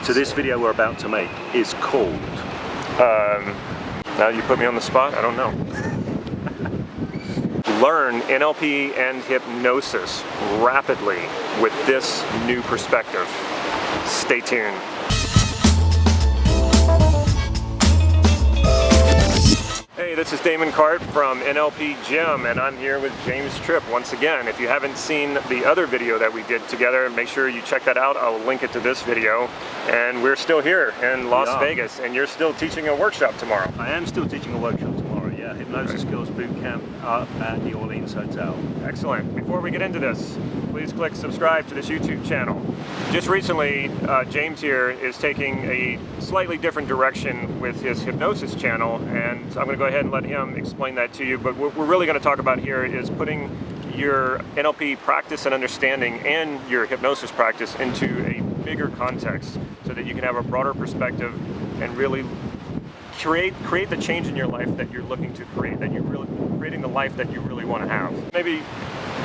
So this video we're about to make is called... Now you put me on the spot, I don't know. Learn NLP and hypnosis rapidly with this new perspective. Stay tuned. Hey, this is Damon Cart from NLP Gym, and I'm here with James Tripp once again. If you haven't seen the other video that we did together, make sure you check that out. I'll link it to this video. And we're still here in Las Vegas, and you're still teaching a workshop tomorrow. I am still teaching a workshop tomorrow, yeah. Hypnosis Skills Boot Camp up at the Orleans Hotel. Excellent. Before we get into this, please click subscribe to this YouTube channel. Just recently, James here is taking a slightly different direction with his hypnosis channel, and I'm going to go ahead and let him explain that to you. But what we're really going to talk about here is putting your NLP practice and understanding and your hypnosis practice into a bigger context so that you can have a broader perspective and really create the change in your life that you're looking to create, that you're really creating the life that you really want to have. Maybe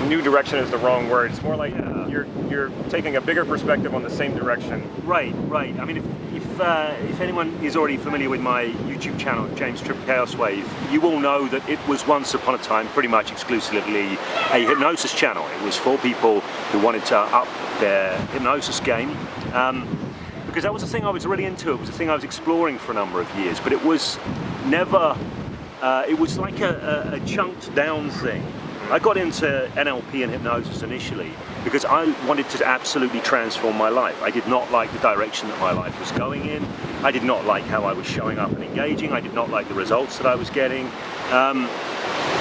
new direction is the wrong word. It's more like you're taking a bigger perspective on the same direction. Right. I mean, if anyone is already familiar with my YouTube channel, James Tripp Chaos Wave, you will know that it was once upon a time pretty much exclusively a hypnosis channel. It was for people who wanted to up their hypnosis game. Because that was the thing I was really into. It was the thing I was exploring for a number of years, but it was never, it was like a chunked down thing. I got into NLP and hypnosis initially because I wanted to absolutely transform my life. I did not like the direction that my life was going in. I did not like how I was showing up and engaging. I did not like the results that I was getting.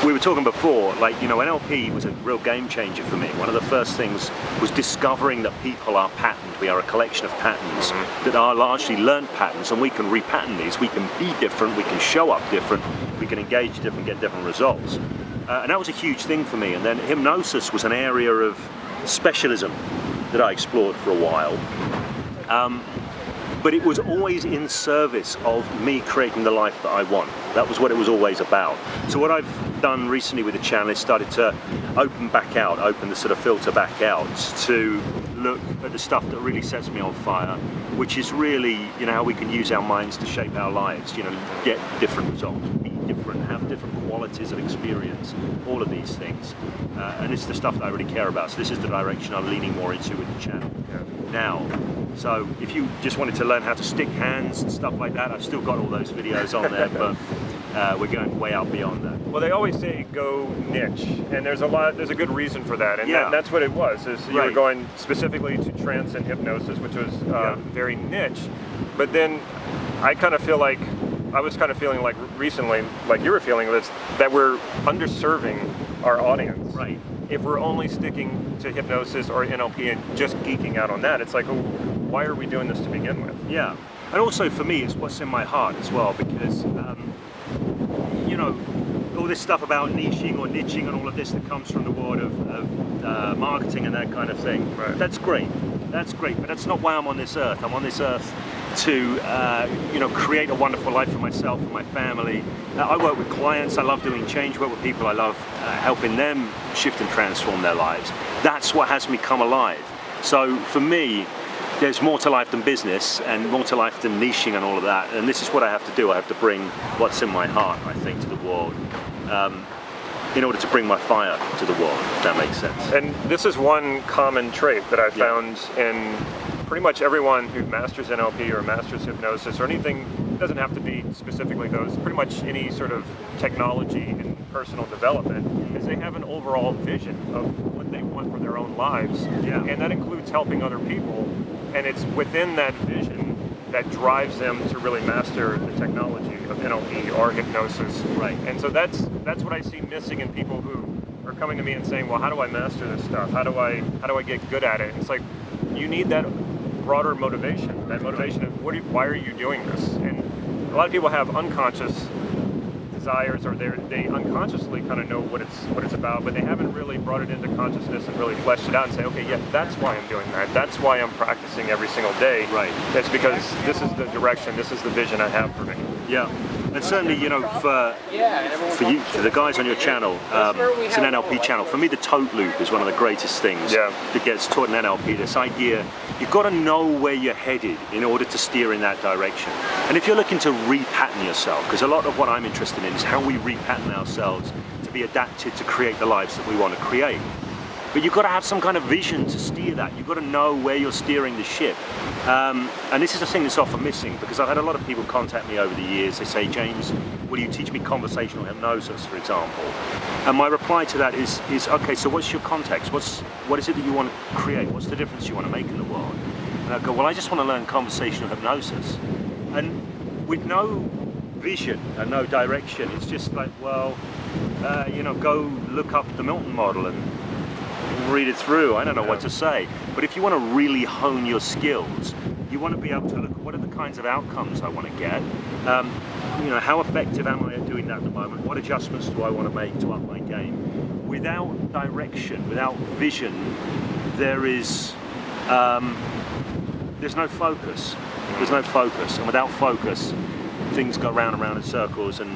We were talking before, like, you know, NLP was a real game changer for me. One of the first things was discovering that people are patterned. We are a collection of patterns that are largely learned patterns, and we can repattern these. We can be different, we can show up different, we can engage different, get different results. And that was a huge thing for me. And then hypnosis was an area of specialism that I explored for a while. But it was always in service of me creating the life that I want. That was what it was always about. So what I've done recently with the channel is started to open the sort of filter back out to look at the stuff that really sets me on fire, which is really, you know, how we can use our minds to shape our lives, you know, get different results, be different, have different qualities of experience, all of these things. And it's the stuff that I really care about. So this is the direction I'm leaning more into with the channel now. So if you just wanted to learn how to stick hands and stuff like that, I've still got all those videos on there, but we're going way out beyond that. Well, they always say go niche, and there's a good reason for that, and that's what it was. Is you were going specifically to trance and hypnosis, which was very niche, but then I was kind of feeling like recently, like you were feeling, that we're underserving our audience. Right. If we're only sticking to hypnosis or NLP and just geeking out on that, it's like, oh, why are we doing this to begin with? Yeah, and also for me, it's what's in my heart as well, because you know, all this stuff about niching or niching and all of this that comes from the world of marketing and that kind of thing. Right. That's great, but that's not why I'm on this earth. I'm on this earth to you know, create a wonderful life for myself and my family. I work with clients, I love doing change work with people, I love helping them shift and transform their lives. That's what has me come alive. So for me, there's more to life than business and more to life than niching and all of that, and this is what I have to do. I have to bring what's in my heart, I think, to the world in order to bring my fire to the world, if that makes sense. And this is one common trait that I found in pretty much everyone who masters NLP or masters hypnosis or anything. It doesn't have to be specifically those, pretty much any sort of technology and personal development, is they have an overall vision of what they want for their own lives. And that includes helping other people, and it's within that vision that drives them to really master the technology of NLP or hypnosis. Right. And so that's what I see missing in people who are coming to me and saying, well, how do I master this stuff? How do I get good at it? And it's like, you need that broader motivation, that motivation of why are you doing this? And a lot of people have unconscious desires, or they unconsciously kind of know what it's about, but they haven't really brought it into consciousness and really fleshed it out and say, okay, yeah, that's why I'm doing that. That's why I'm practicing every single day. Right. It's because this is the direction, this is the vision I have for me. Yeah. And certainly, you know, for the guys on your channel, it's an NLP channel. For me, the tote loop is one of the greatest things that gets taught in NLP. This idea, you've got to know where you're headed in order to steer in that direction. And if you're looking to repattern yourself, because a lot of what I'm interested in is how we repattern ourselves to be adapted to create the lives that we want to create. But you've got to have some kind of vision to steer that. You've got to know where you're steering the ship. And this is a thing that's often missing, because I've had a lot of people contact me over the years. They say, James, will you teach me conversational hypnosis, for example? And my reply to that is okay, so what's your context? What is it that you want to create? What's the difference you want to make in the world? And I go, well, I just want to learn conversational hypnosis. And with no vision and no direction, it's just like, well, you know, go look up the Milton model and read it through. I don't know what to say. But if you want to really hone your skills, you want to be able to look at what are the kinds of outcomes I want to get. You know, how effective am I at doing that at the moment? What adjustments do I want to make to up my game? Without direction, without vision, there's no focus. There's no focus, and without focus, things go round and round in circles, and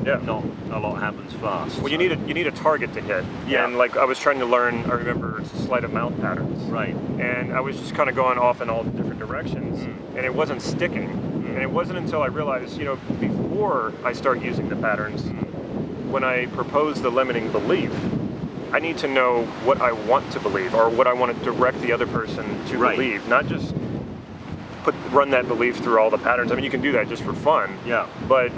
not a lot happens fast. Well, you need a target to hit. Yeah. And like I was trying to learn, I remember sleight of mouth patterns. Right. And I was just kind of going off in all different directions, and it wasn't sticking. And it wasn't until I realized, you know, before I start using the patterns, when I propose the limiting belief, I need to know what I want to believe, or what I want to direct the other person to believe, not just run that belief through all the patterns. I mean, you can do that just for fun. Yeah. But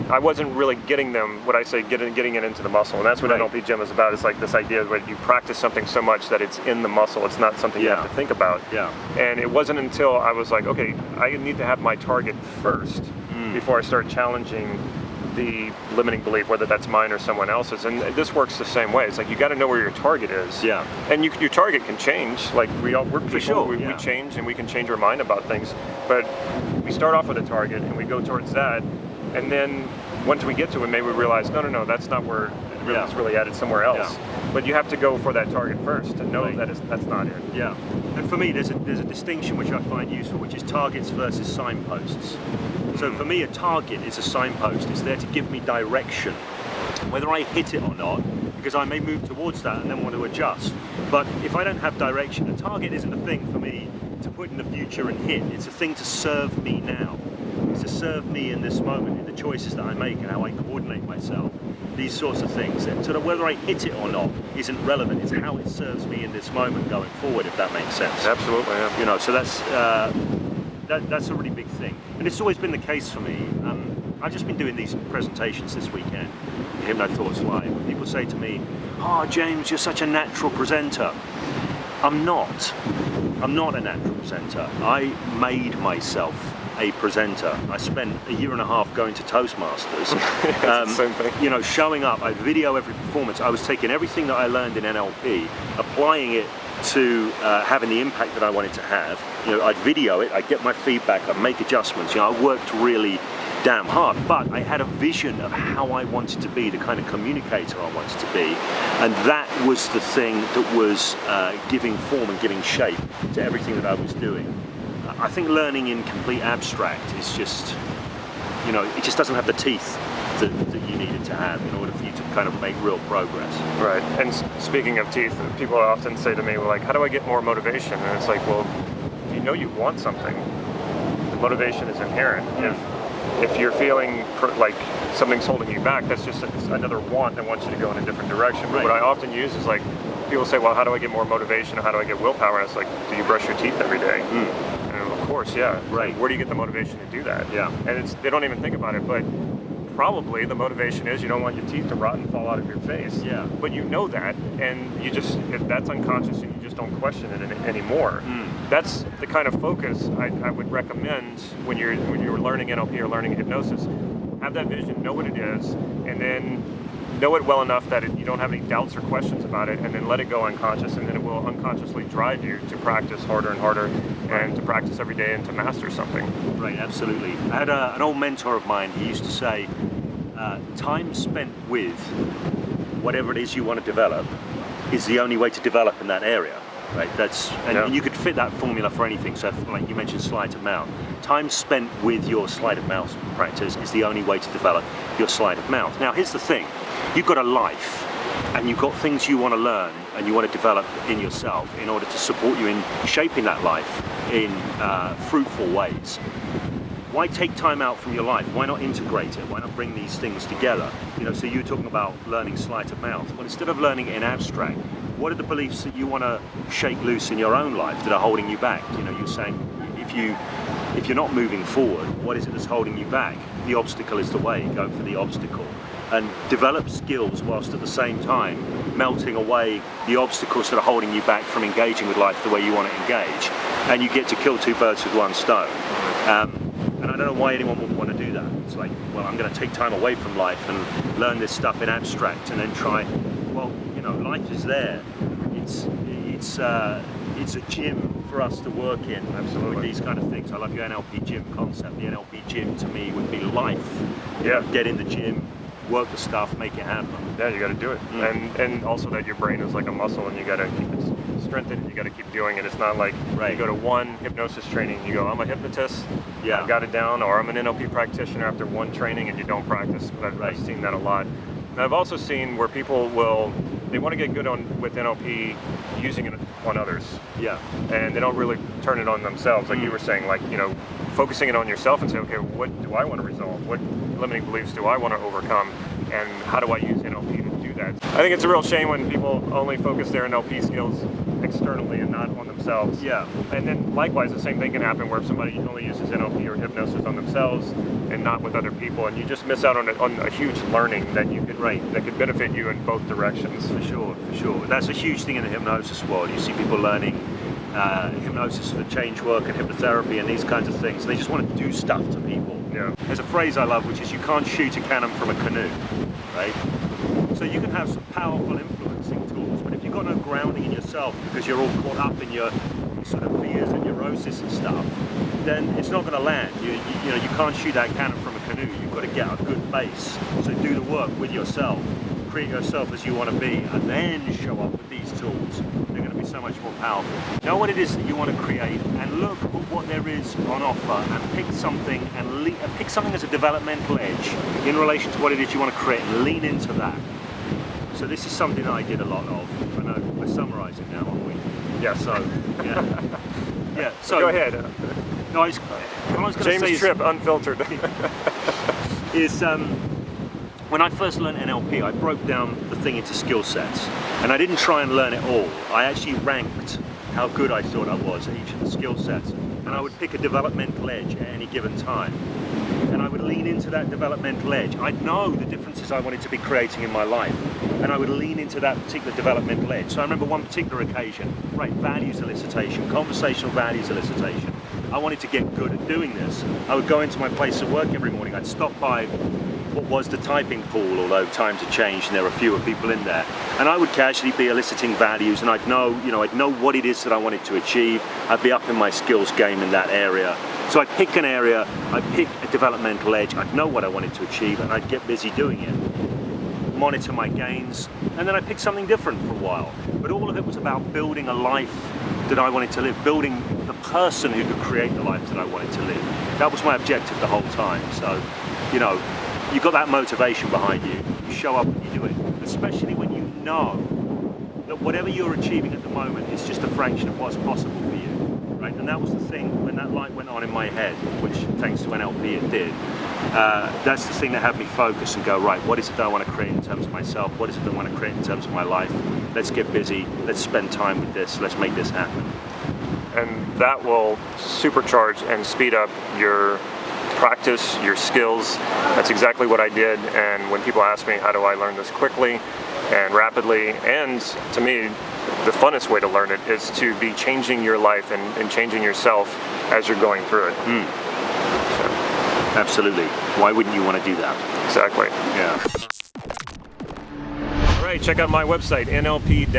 I wasn't really getting them, what I say, getting it into the muscle. And that's what NLP Gym is about. It's like this idea that you practice something so much that it's in the muscle. It's not something you have to think about. Yeah. And it wasn't until I was like, okay, I need to have my target first before I start challenging the limiting belief, whether that's mine or someone else's. And this works the same way. It's like you got to know where your target is. Yeah. And your target can change. Like we're people, for sure. We change, and we can change our mind about things. But we start off with a target and we go towards that. And then once we get to it, maybe we realize, no, that's not where it's really at. It's somewhere else. Yeah. But you have to go for that target first to know that that's not it. Yeah. And for me, there's a distinction which I find useful, which is targets versus signposts. So for me, a target is a signpost. It's there to give me direction, whether I hit it or not, because I may move towards that and then want to adjust. But if I don't have direction, a target isn't a thing for me to put in the future and hit. It's a thing to serve me now. It's to serve me in this moment, in the choices that I make and how I coordinate myself. These sorts of things. And sort of whether I hit it or not isn't relevant. It's how it serves me in this moment going forward, if that makes sense. Absolutely. Yeah. You know, so that's a really big thing. And it's always been the case for me. I've just been doing these presentations this weekend, Hypno Thoughts Live. People say to me, "Oh, James, you're such a natural presenter." I'm not a natural presenter. I made myself a presenter. I spent a year and a half going to Toastmasters. Same thing. You know, showing up. I video every performance. I was taking everything that I learned in NLP, applying it to having the impact that I wanted to have. You know, I'd video it, I'd get my feedback, I'd make adjustments. You know, I worked really damn hard, but I had a vision of how I wanted to be, the kind of communicator I wanted to be, and that was the thing that was giving form and giving shape to everything that I was doing. I think learning in complete abstract is just, you know, it just doesn't have the teeth that you need it to have in order for you to kind of make real progress. Right. And speaking of teeth, people often say to me, well, like, how do I get more motivation? And it's like, well, if you know you want something, the motivation is inherent. If you're feeling like something's holding you back, that's just another want that wants you to go in a different direction. But what I often use is like, people say, well, how do I get more motivation, or how do I get willpower? And it's like, do you brush your teeth every day? And of course, yeah. Right. Like, where do you get the motivation to do that? Yeah. And they don't even think about it, but probably the motivation is you don't want your teeth to rot and fall out of your face. Yeah. But you know that, and you just, if that's unconscious and you just don't question it anymore. That's the kind of focus I would recommend when you're learning NLP or learning hypnosis. Have that vision, know what it is, and then know it well enough that you don't have any doubts or questions about it, and then let it go unconscious, and then it will unconsciously drive you to practice harder and harder, and to practice every day and to master something. Right, absolutely. I had an old mentor of mine. He used to say, time spent with whatever it is you want to develop is the only way to develop in that area. right? And you could fit that formula for anything. So, like you mentioned, sleight of mouth. Time spent with your sleight of mouth practice is the only way to develop your sleight of mouth. Now, here's the thing: you've got a life, and you've got things you want to learn and you want to develop in yourself in order to support you in shaping that life in fruitful ways. Why take time out from your life? Why not integrate it? Why not bring these things together? So you're talking about learning sleight of mouth. Well, instead of learning it in abstract, what are the beliefs that you want to shake loose in your own life that are holding you back? You're saying if you're not moving forward, what is it that's holding you back? The obstacle is the way. Go for the obstacle. And develop skills whilst at the same time melting away the obstacles that are holding you back from engaging with life the way you want to engage. And you get to kill two birds with one stone. And I don't know why anyone would want to do that. It's like, well, I'm going to take time away from life and learn this stuff in abstract and then try. Well, life is there. It's a gym for us to work in. Absolutely. With these kind of things. I love your NLP gym concept. The NLP gym to me would be life. Yeah. Get in the gym, work the stuff, make it happen. Yeah, you got to do it. And also that your brain is like a muscle, and you got to keep it strengthened. You got to keep doing it. It's not like you go to one hypnosis training, you go, I'm a hypnotist, I've got it down, or I'm an NLP practitioner after one training, and you don't practice. I've seen that a lot. And I've also seen where people they want to get good with NLP using it on others. Yeah. And they don't really turn it on themselves, like you were saying, focusing it on yourself and say, okay, what do I want to resolve? What limiting beliefs do I want to overcome? And how do I use NLP to do that? I think it's a real shame when people only focus their NLP skills externally and not on themselves. Yeah. And then likewise, the same thing can happen where if somebody only uses NLP or hypnosis on themselves and not with other people, and you just miss out on a huge learning that you could that could benefit you in both directions. For sure. That's a huge thing in the hypnosis world. You see people learning hypnosis for change work and hypnotherapy and these kinds of things. They just want to do stuff to people. Yeah. There's a phrase I love, which is you can't shoot a cannon from a canoe, right? So you can have some powerful influencing tools, but if you've got no grounding in yourself because you're all caught up in your sort of fears and neurosis and stuff, then it's not going to land. You can't shoot that cannon from a canoe. You've got to get a good base. So do the work with yourself, create yourself as you want to be, and then show up with these tools. They're going to be so much more powerful. Know what it is that you want to create, and look at what there is on offer, and pick something pick something as a developmental edge in relation to what it is you want to create, and lean into that. So this is something that I did a lot of. I know we're summarising now, aren't we? Yeah. So yeah. So go ahead. No, I was going to say James Tripp, unfiltered. is when I first learned NLP, I broke down the thing into skill sets, and I didn't try and learn it all. I actually ranked how good I thought I was at each of the skill sets, and I would pick a developmental edge at any given time, and I would lean into that developmental edge. I'd know the differences I wanted to be creating in my life, and I would lean into that particular developmental edge. So I remember one particular occasion, values elicitation, conversational values elicitation. I wanted to get good at doing this. I would go into my place of work every morning. I'd stop by what was the typing pool, although times had changed and there were fewer people in there. And I would casually be eliciting values, and I'd know what it is that I wanted to achieve. I'd be up in my skills game in that area. So I'd pick an area, I'd pick a developmental edge, I'd know what I wanted to achieve, and I'd get busy doing it. Monitor my gains, and then I'd pick something different for a while. But all of it was about building a life that I wanted to live, building the person who could create the life that I wanted to live. That was my objective the whole time. So, you've got that motivation behind you. You show up and you do it, especially when you know that whatever you're achieving at the moment is just a fraction of what's possible for you, right? And that was the thing when that light went on in my head, which thanks to NLP it did. That's the thing that had me focus and go, right, what is it that I want to create in terms of myself? What is it that I want to create in terms of my life? Let's get busy. Let's spend time with this. Let's make this happen. And that will supercharge and speed up your practice, your skills. That's exactly what I did. And when people ask me, how do I learn this quickly and rapidly? And to me, the funnest way to learn it is to be changing your life and changing yourself as you're going through it. Absolutely. Why wouldn't you want to do that? Exactly. Yeah. All right, check out my website, nlp-gym.com.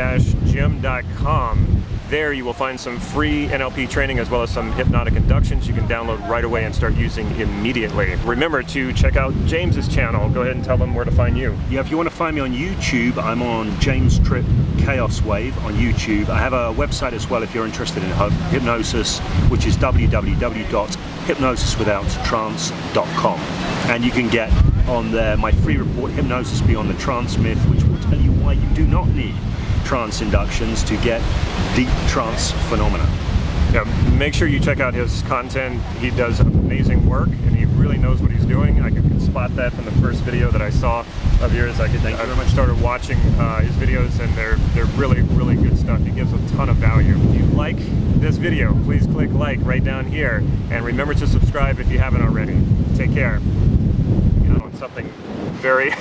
There you will find some free NLP training as well as some hypnotic inductions you can download right away and start using immediately. Remember to check out James's channel. Go ahead and tell them where to find you. Yeah, if you want to find me on YouTube, I'm on James Tripp Chaos Wave on YouTube. I have a website as well if you're interested in hypnosis, which is www.hypnosiswithouttrance.com. And you can get on there my free report, Hypnosis Beyond the Trance Myth, which will tell you why you do not need trance inductions to get deep trance phenomena. Yeah, make sure you check out his content. He does amazing work, and he really knows what he's doing. I could spot that from the first video that I saw of yours. I started watching his videos, and they're really, really good stuff. He gives a ton of value. If you like this video, please click like right down here, and remember to subscribe if you haven't already. Take care. You know, it's something very